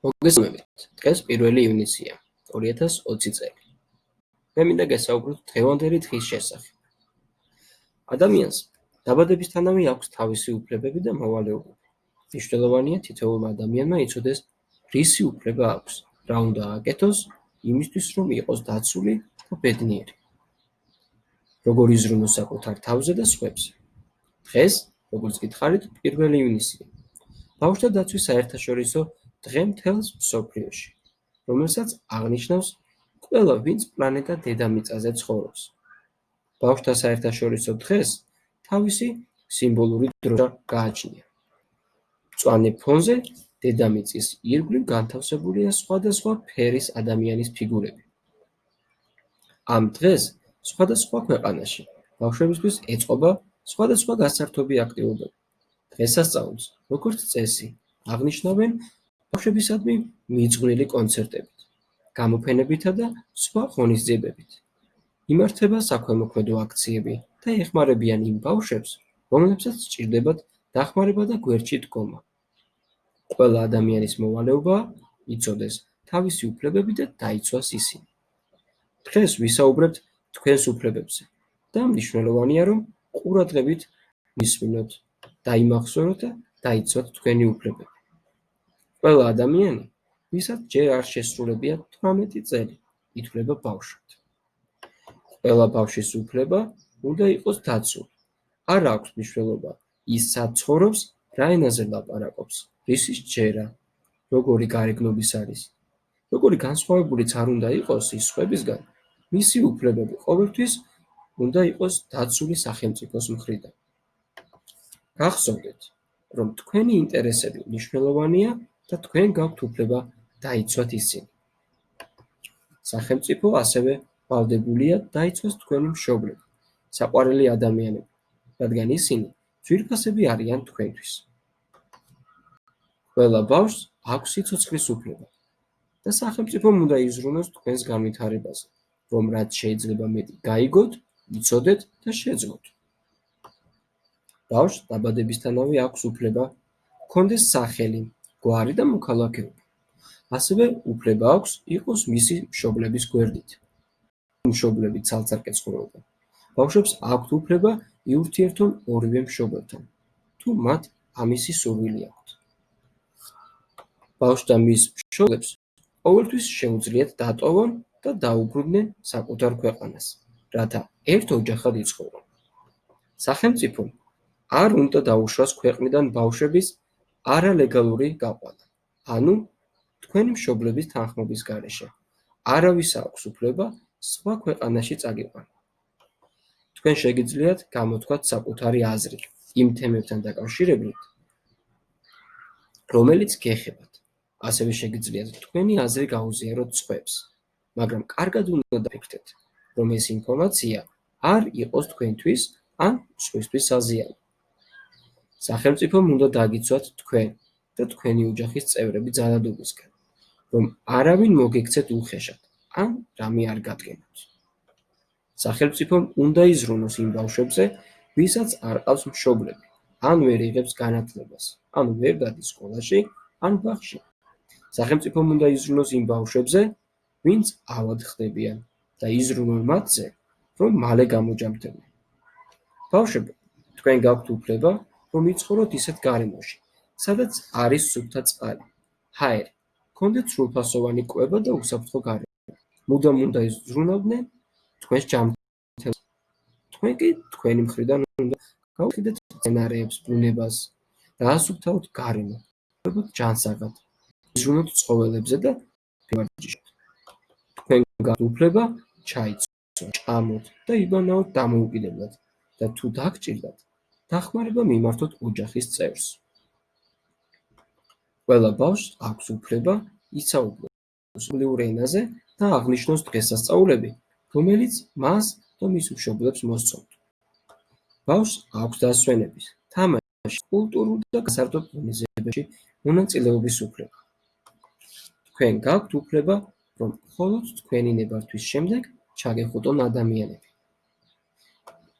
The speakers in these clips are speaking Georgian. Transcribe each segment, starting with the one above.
მოგესალმებით. დღეს 1 ივნისია, 2020 წელი. მე მინდა გესაუბროთ დღევანდელი დღის შესახებ. ადამიანს დაბადებისთანავე აქვს თავისი უფლებები და მოვალეობები. მნიშვნელოვანია თითოეულმა ადამიანმა იცოდეს, რისი უფლება აქვს, რა უნდა აკეთოს იმისთვის, რომ იყოს დაცული და ბედნიერი. როგორ იზრუნოს საკუთარ თავზე და სხვებზე. დღეს, როგორც გითხარით, 1 ივნისია. ბავშვთა დაცვის საერთაშორისო დღე მთელს მსოფლიოში, რომელსაც აღნიშნავს ყველა, ვინც პლანეტა დედამიწაზე ცხოვრობს. ბავშვთა საერთაშორისო დღეს თავისი სიმბოლური დროშა გააჩნია. მწვანე ფონზე დედამიწის ირგვლივ განთავსებულია სხვადასხვა ფერის ადამიანის ფიგურები. ამ დღეს სხვადასხვა ქვეყანაში ბავშვებისთვის ეწყობა სხვადასხვა გასართობი აქტივობები. დღესასწაულს, როგორც წესი, აღნიშნავენ ბავშვებისადმი მიძღვნილი კონცერტებით, გამოფენებითა და სხვა ღონისძიებებით. იმართება საქველმოქმედო აქციები და ეხმარებიან იმ ბავშვებს, რომლებსაც სჭირდებათ დახმარება და გვერდში დგომა. ყველა ადამიანის მოვალეობაა იცოდეს თავისი უფლებები და დაიცვას ისინი. დღეს ვისაუბრებთ თქვენს უფლებებზე და მნიშვნელოვანია, რომ ყურადღებით მისმინოთ, დაიმახსოვროთ და დაიცვათ თქვენი უფლებები. ყველა ადამიანი, ვისაც ჯერ არ შესრულებია 18 წელი, ითვლება ბავშვად. ყველა ბავშვის უფლება უნდა იყოს დაცული. არ აქვს მნიშვნელობა ის სად ცხოვრობს, რა ენაზე ლაპარაკობს, რისი სჯერა, როგორი გარეგნობის არის. როგორი განსხვავებულიც არ უნდა იყოს ის სხვებისგან, მისი უფლებები ყოველთვის უნდა იყოს დაცული სახელმწიფოს მხრიდან. გახსოვდეთ, რომ თქვენი ინტერესები მნიშვნელოვანია და თქვენ გაქვთ უფლება დაიცვათ ისინი. სახელმწიფო ასევე ვალდებულია დაიცვას თქვენი მშობლები, საყვარელი ადამიანები, რადგან ისინი ძვირფასები არიან თქვენთვის. ყველა ბავშვს აქვს სიცოცხლის უფლება და სახელმწიფომ უნდა იზრუნოს თქვენს განვითარებაზე, რომ რაც შეიძლება მეტი გაიგოთ, იცოდეთ და შეძლოთ. ბავშვს დაბადებისთანავე აქვს უფლება ჰქონდეს სახელი, გვარი და მოქალაქეობა. ასევე უფლება აქვს იყოს მისი მშობლების გვერდით. მშობლები ცალ-ცალკე ცხოვრობენ. ბავშვებს აქვთ უფლება იურთიერთონ ორივე მშობელთან, თუ მათ ამისი სურვილი აქვთ. ბავშვს და მის მშობლებს ყოველთვის შეუძლიათ დატოვონ და დაუბრუნდნენ საკუთარ ქვეყანას, რათა ერთ ოჯახად იცხოვრონ. სახელმწიფომ არ უნდა დაუშვას ქვეყნიდან ბავშვების არალეგალური გაყვანა, ანუ თქვენი მშობლების თანხმობის გარეშე არავის აქვს უფლება სხვა ქვეყანაში წაგიყვანა. თქვენ შეგიძლიათ გამოთქვათ საკუთარი აზრი იმ თემებთან დაკავშირებით, რომელიც გეხებათ. ასევე შეგიძლიათ თქვენი აზრი გაუზიაროთ სხვებს, მაგრამ კარგად უნდა დაფიქრდეთ, რომ ეს ინფორმაცია არ იყოს თქვენთვის ან სხვისთვის საზიანო. სახელმწიფომ უნდა დაგიცვათ თქვენ და თქვენი ოჯახის წევრები ძალადობისგან, რომ არავინ მოგექცეთ უხეშად ან რამე არ გადგენოთ. სახელმწიფომ უნდა იზრუნოს იმ ბავშვებზე, ვისაც არ ყავს მშობლები, ან ვერ იღებს განათლებას, ან ვერ დადის სკოლაში, ან ბაღში. სახელმწიფომ უნდა იზრუნოს იმ ბავშვებზე, ვინც ავად ხდებიან და იზრუნონ მათზე, რომ მალე გამოჯამრთებდნენ. ბავშვებო, თქვენ გაქვთ უფლება, რომ იცხოვროთ ისეთ გარემოში, სადაც არის სუფთა წყალი, ჰაერი, გქონდეთ სრულფასოვანი კვება და უსაფრთხო გარემო. მუდამ უნდა იზრუნავდნენ თქვენს ჯანმრთელობას. თქვენ კი თქვენი მხრიდან უნდა გაუხდეთ მცენარეებს, ბუნებას, დაასუფთავოთ გარემო, ყვებოთ ჯანსაღად, იზრუნოთ ცხოველებზე და ვარჯიშოთ. თქვენ გაქვთ უფლება ჩაიცვათ, ჭამოთ და იბანაოთ დამოუკიდებლად და თუ დაგჭირდათ, დახმარება მიმართოთ ოჯახის წევრს. ყველა ბავშვს აქვს უფლება ისაუბროს სრულიურ ენაზე და აღნიშნოს დღესასწაულები, რომელიც მას და მის მშობლებს მოსწონთ. ბავშვს აქვს დასვენების, თამაშის, კულტურულ და გასართობ ღონისძიებებში მონაწილეობის უფლება. თქვენ გაქვთ უფლება, რომ მხოლოდ თქვენი ნებართვის შემდეგ ჩაგეხუტონ ადამიანები.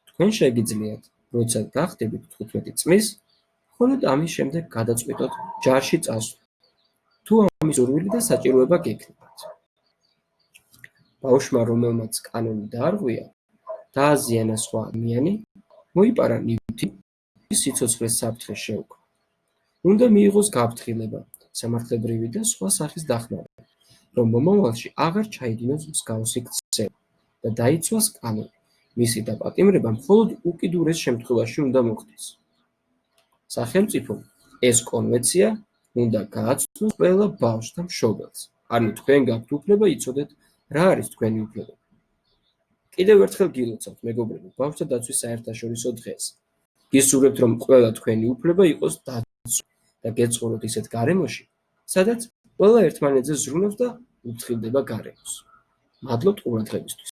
თქვენ შეგიძლიათ, როცა გახდებით 15 წლის, მხოლოდ ამის შემდეგ გადაწყვიტოთ ჯარში წასვლა. თუ ამის სურვილი და საჭიროება გექნებათ. ბავშვმა, რომელმაც კანონი დაარღვია, დააზიანა სხვა ადამიანი, მოიპარა ნივთი, სიცოცხლეს საფრთხე შეუქმნა. უნდა მიიღოს გაფრთხილება, სამართლებრივი და სხვა სახის დახმარება, რომ მომავალში აღარ ჩაიდინოს მსგავსი ქცევა და დაიცვას კანონი. მისი დაპატიმრება მხოლოდ უკიდურეს შემთხვევაში უნდა მოხდეს. სახელმწიფომ ეს კონვენცია უნდა გააცნოს ყველა ბავშვს და მშობელს. ანუ თქვენ გაქვთ უფლება იცოდეთ, რა არის თქვენი უფლებები. კიდევ ერთხელ გილოცავთ, მეგობრებო, ბავშვთა დაცვის საერთაშორისო დღეს. გისურვებთ, რომ ყველა თქვენი უფლება იყოს დაცული და გეცხოვროთ ისეთ გარემოში, სადაც ყველა ერთმანეთზე ზრუნავს და უფრთხილდება გარემოს. მადლობთ ყურადღებისთვის.